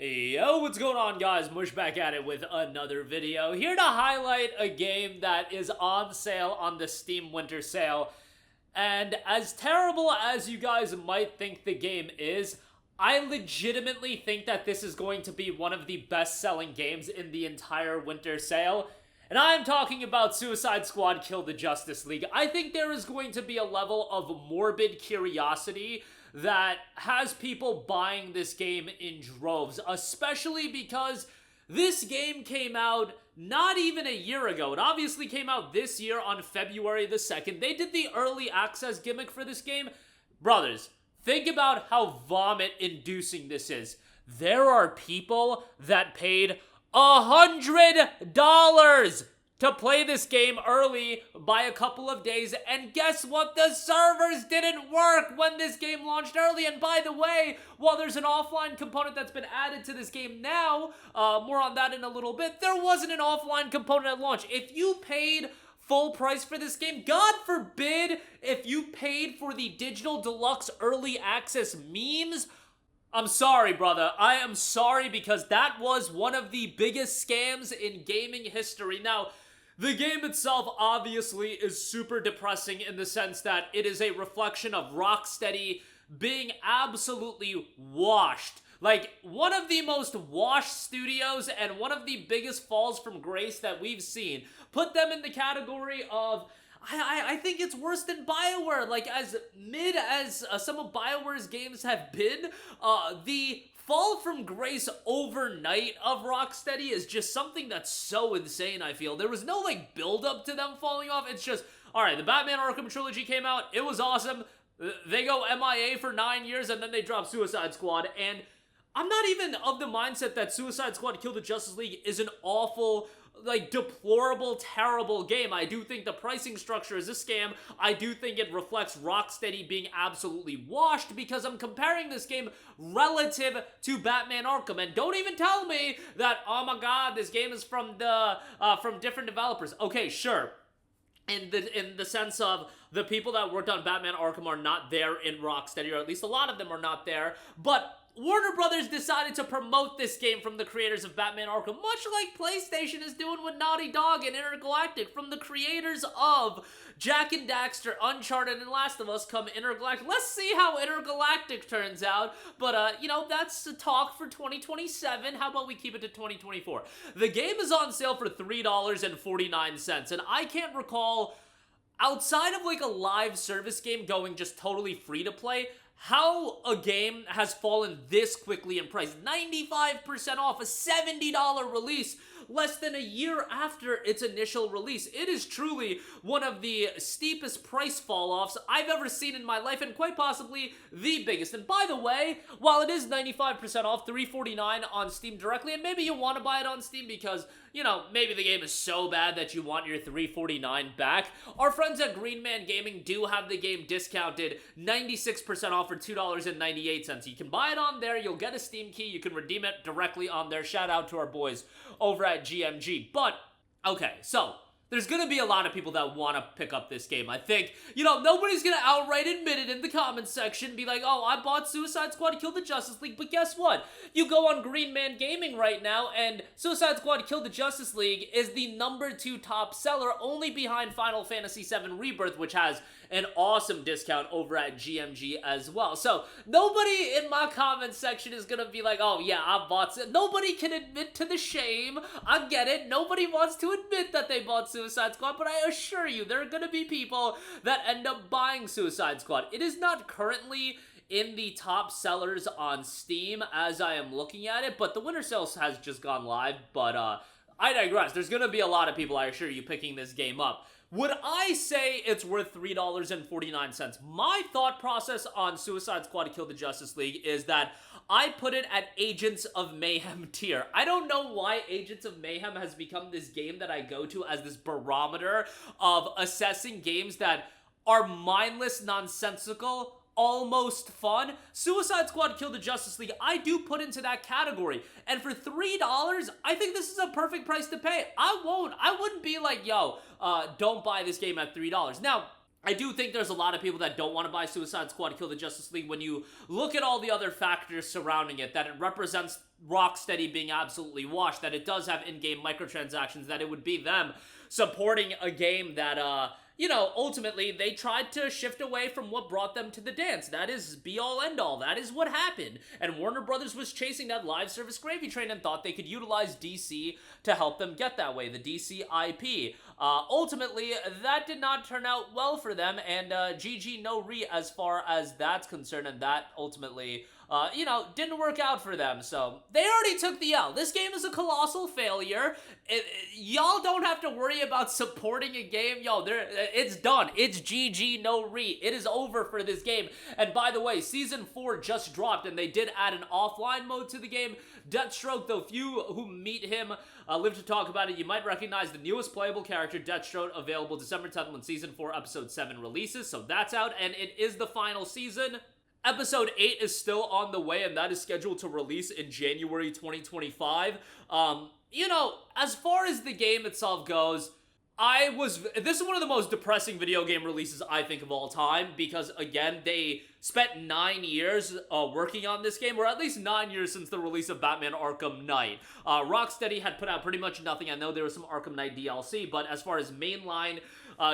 Yo, what's going on, guys? Mush back at it with another video. Here to highlight a game that is on sale on the Steam Winter Sale. And as terrible as you guys might think the game is, I legitimately think that this is going to be one of the best-selling games in the entire Winter Sale. And I'm talking about Suicide Squad Kill the Justice League. I think there is going to be a level of morbid curiosity that has people buying this game in droves, especially because this game came out not even a year ago. It obviously came out this year on February the 2nd. They did the early access gimmick for this game. Brothers, think about how vomit-inducing this is. There are people that paid $100 to play this game early by a couple of days, and guess what? The servers didn't work when this game launched early. And by the way, while there's an offline component that's been added to this game now, more on that in a little bit, there wasn't an offline component at launch. If you paid full price for this game, God forbid if you paid for the digital deluxe early access memes, I'm sorry, brother. I am sorry, because that was one of the biggest scams in gaming history. Now, the game itself obviously is super depressing in the sense that it is a reflection of Rocksteady being absolutely washed. Like, one of the most washed studios and one of the biggest falls from grace that we've seen. Put them in the category of, I think it's worse than BioWare. Like, as mid as some of BioWare's games have been, the fall from grace overnight of Rocksteady is just something that's so insane, I feel. There was no, like, build-up to them falling off. It's just, alright, the Batman Arkham Trilogy came out. It was awesome. They go MIA for 9 years, and then they drop Suicide Squad. And I'm not even of the mindset that Suicide Squad Kill the Justice League is an awful, like, deplorable, terrible game. I do think the pricing structure is a scam. I do think it reflects Rocksteady being absolutely washed, because I'm comparing this game relative to Batman Arkham. And don't even tell me that, oh my god, this game is from different developers. Okay, sure. In the sense of the people that worked on Batman Arkham are not there in Rocksteady, or at least a lot of them are not there, but Warner Brothers decided to promote this game from the creators of Batman Arkham, much like PlayStation is doing with Naughty Dog and Intergalactic. From the creators of Jak and Daxter, Uncharted, and Last of Us come Intergalactic. Let's see how Intergalactic turns out, but, you know, that's the talk for 2027. How about we keep it to 2024? The game is on sale for $3.49, and I can't recall, outside of, like, a live service game going just totally free to play, how a game has fallen this quickly in price. 95% off, a $70 release, less than a year after its initial release. It is truly one of the steepest price fall-offs I've ever seen in my life, and quite possibly the biggest. And by the way, while it is 95% off, $3.49 on Steam directly, and maybe you want to buy it on Steam because, you know, maybe the game is so bad that you want your $3.49 back, our friends at Green Man Gaming do have the game discounted 96% off for $2.98. You can buy it on there, you'll get a Steam key, you can redeem it directly on there. Shout out to our boys over at GMG. But, okay, so there's gonna be a lot of people that want to pick up this game. I think, you know, nobody's gonna outright admit it in the comments section, be like, oh, I bought Suicide Squad Kill the Justice League, but guess what? You go on Green Man Gaming right now, and Suicide Squad Kill the Justice League is the #2 top seller, only behind Final Fantasy VII Rebirth, which has an awesome discount over at GMG as well. So, nobody in my comments section is gonna be like, oh yeah, I bought it. Nobody can admit to the shame. I get it. Nobody wants to admit that they bought Suicide Squad, but I assure you, there are gonna be people that end up buying Suicide Squad. It is not currently in the top sellers on Steam as I am looking at it, but the winter sale has just gone live. But I digress. There's gonna be a lot of people, I assure you, picking this game up. Would I say it's worth $3.49? My thought process on Suicide Squad Kill the Justice League is that I put it at Agents of Mayhem tier. I don't know why Agents of Mayhem has become this game that I go to as this barometer of assessing games that are mindless, nonsensical, almost fun. Suicide Squad Kill the Justice League, I do put into that category. And for $3, I think this is a perfect price to pay. I wouldn't be like, yo, don't buy this game at $3. Now, I do think there's a lot of people that don't want to buy Suicide Squad Kill the Justice League when you look at all the other factors surrounding it, that it represents Rocksteady being absolutely washed, that it does have in-game microtransactions, that it would be them supporting a game that, ultimately they tried to shift away from what brought them to the dance. That is be-all, end-all. That is what happened. And Warner Brothers was chasing that live service gravy train and thought they could utilize DC to help them get that way, the DC IP. Ultimately, that did not turn out well for them, and GG no re as far as that's concerned, and that ultimately didn't work out for them. So they already took the L. This game is a colossal failure. Y'all don't have to worry about supporting a game. It's done. It's GG no re. It is over for this game. And by the way, Season 4 just dropped, and they did add an offline mode to the game. Deathstroke, though few who meet him live to talk about it, you might recognize the newest playable character, Deathstroke, available December 10th when Season 4 Episode 7 releases. So that's out, and it is the final season. Episode 8 is still on the way, and that is scheduled to release in January 2025. As far as the game itself goes, this is one of the most depressing video game releases I think of all time, because again, they spent 9 years working on this game, or at least 9 years since the release of Batman Arkham Knight. Rocksteady had put out pretty much nothing. I know there was some Arkham Knight DLC, but as far as mainline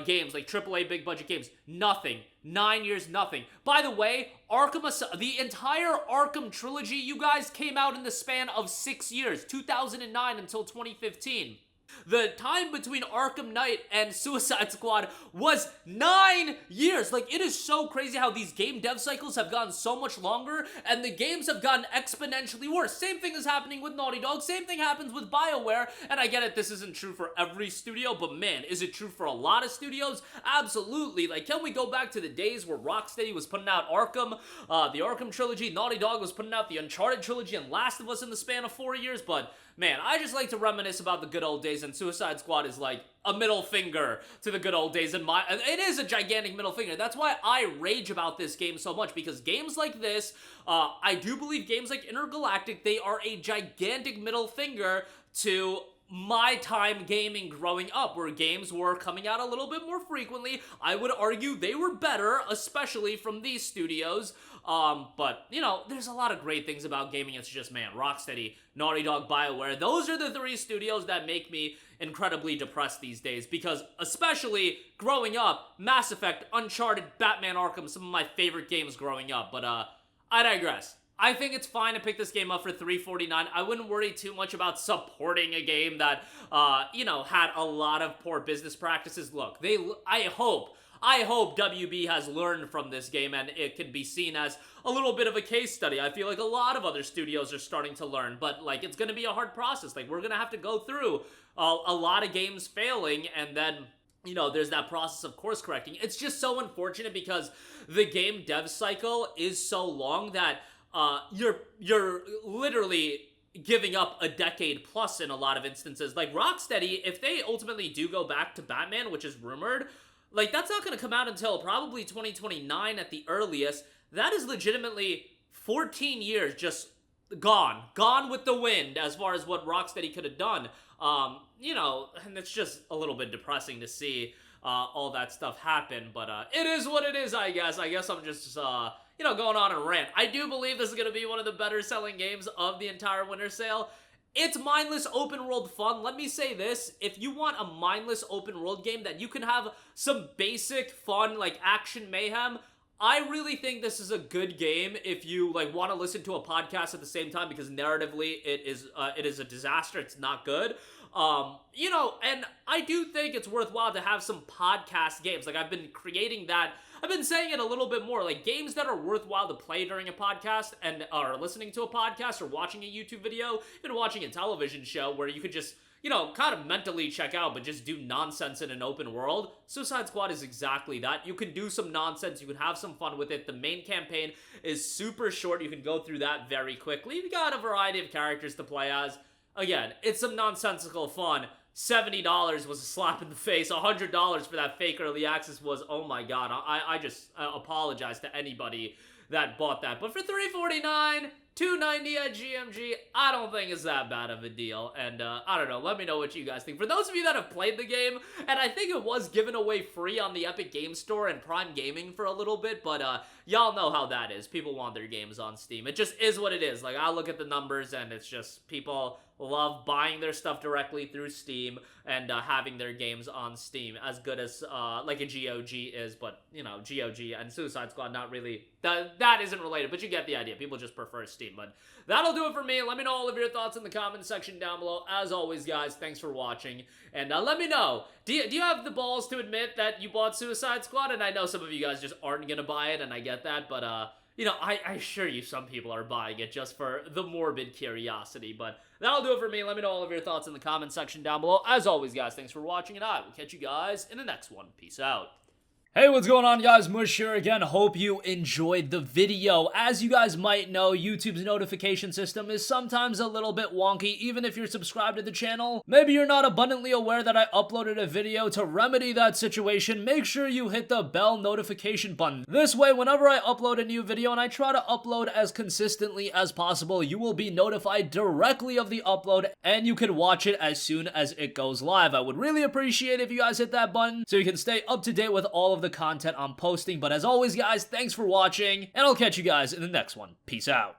games, like AAA big budget games, nothing. 9 years, nothing. By the way, the entire Arkham trilogy, you guys, came out in the span of 6 years, 2009 until 2015. The time between Arkham Knight and Suicide Squad was 9 years. Like, it is so crazy how these game dev cycles have gotten so much longer, and the games have gotten exponentially worse. Same thing is happening with Naughty Dog. Same thing happens with BioWare. And I get it, this isn't true for every studio, but man, is it true for a lot of studios? Absolutely. Like, can we go back to the days where Rocksteady was putting out Arkham, the Arkham trilogy, Naughty Dog was putting out the Uncharted trilogy, and Last of Us in the span of 4 years? But man, I just like to reminisce about the good old days, and Suicide Squad is like a middle finger to the good old days. It is a gigantic middle finger. That's why I rage about this game so much, because games like this, I do believe games like Intergalactic, they are a gigantic middle finger to my time gaming growing up, where games were coming out a little bit more frequently. I would argue they were better, especially from these studios. But, there's a lot of great things about gaming. It's just, man, Rocksteady, Naughty Dog, BioWare, those are the three studios that make me incredibly depressed these days, because especially growing up, Mass Effect, Uncharted, Batman Arkham, some of my favorite games growing up. But, I digress. I think it's fine to pick this game up for $349. I wouldn't worry too much about supporting a game that, had a lot of poor business practices. Look, I hope WB has learned from this game, and it can be seen as a little bit of a case study. I feel like a lot of other studios are starting to learn, but like, it's going to be a hard process. Like, we're going to have to go through a lot of games failing, and then there's that process of course correcting. It's just so unfortunate because the game dev cycle is so long that you're literally giving up a decade plus in a lot of instances. Like Rocksteady, if they ultimately do go back to Batman, which is rumored, like, that's not going to come out until probably 2029 at the earliest. That is legitimately 14 years just gone with the wind as far as what Rocksteady could have done. And it's just a little bit depressing to see all that stuff happen, but it is what it is, I guess. I guess I'm just, going on a rant. I do believe this is going to be one of the better selling games of the entire winter sale. It's mindless open world fun. Let me say this, if you want a mindless open world game that you can have some basic fun, like action mayhem, I really think this is a good game if you want to listen to a podcast at the same time, because narratively it is a disaster. It's not good. And I do think it's worthwhile to have some podcast games. Like, I've been creating that. I've been saying it a little bit more, like games that are worthwhile to play during a podcast, and or listening to a podcast, or watching a YouTube video, even watching a television show where you could just, kind of mentally check out, but just do nonsense in an open world. Suicide Squad is exactly that. You can do some nonsense, you can have some fun with it. The main campaign is super short, you can go through that very quickly. You got a variety of characters to play as. Again, it's some nonsensical fun. $70 was a slap in the face. $100 for that fake early access was, oh my god. I just apologize to anybody that bought that. But for $349, $2.90 at GMG, I don't think is that bad of a deal, and I don't know, let me know what you guys think. For those of you that have played the game, and I think it was given away free on the Epic Game Store and Prime Gaming for a little bit, but y'all know how that is. People want their games on Steam. It just is what it is. Like, I look at the numbers, and it's just people love buying their stuff directly through Steam and having their games on Steam, as good as like a GOG is, but you know, GOG and Suicide Squad not really, that isn't related, but you get the idea. People just prefer Steam. But that'll do it for me. Let me know all of your thoughts in the comment section down below. As always, guys, thanks for watching, and let me know, do you have the balls to admit that you bought Suicide Squad? And I know some of you guys just aren't gonna buy it, and I get that, but you know, I assure you some people are buying it just for the morbid curiosity. But that'll do it for me. Let me know all of your thoughts in the comment section down below. As always, guys, thanks for watching, and I will catch you guys in the next one. Peace out. Hey, what's going on, guys? Mush here again. Hope you enjoyed the video. As you guys might know, YouTube's notification system is sometimes a little bit wonky, even if you're subscribed to the channel. Maybe you're not abundantly aware that I uploaded a video. To remedy that situation, make sure you hit the bell notification button. This way, whenever I upload a new video, and I try to upload as consistently as possible, you will be notified directly of the upload, and you can watch it as soon as it goes live. I would really appreciate if you guys hit that button so you can stay up to date with all of the content I'm posting. But as always, guys, thanks for watching, and I'll catch you guys in the next one. Peace out.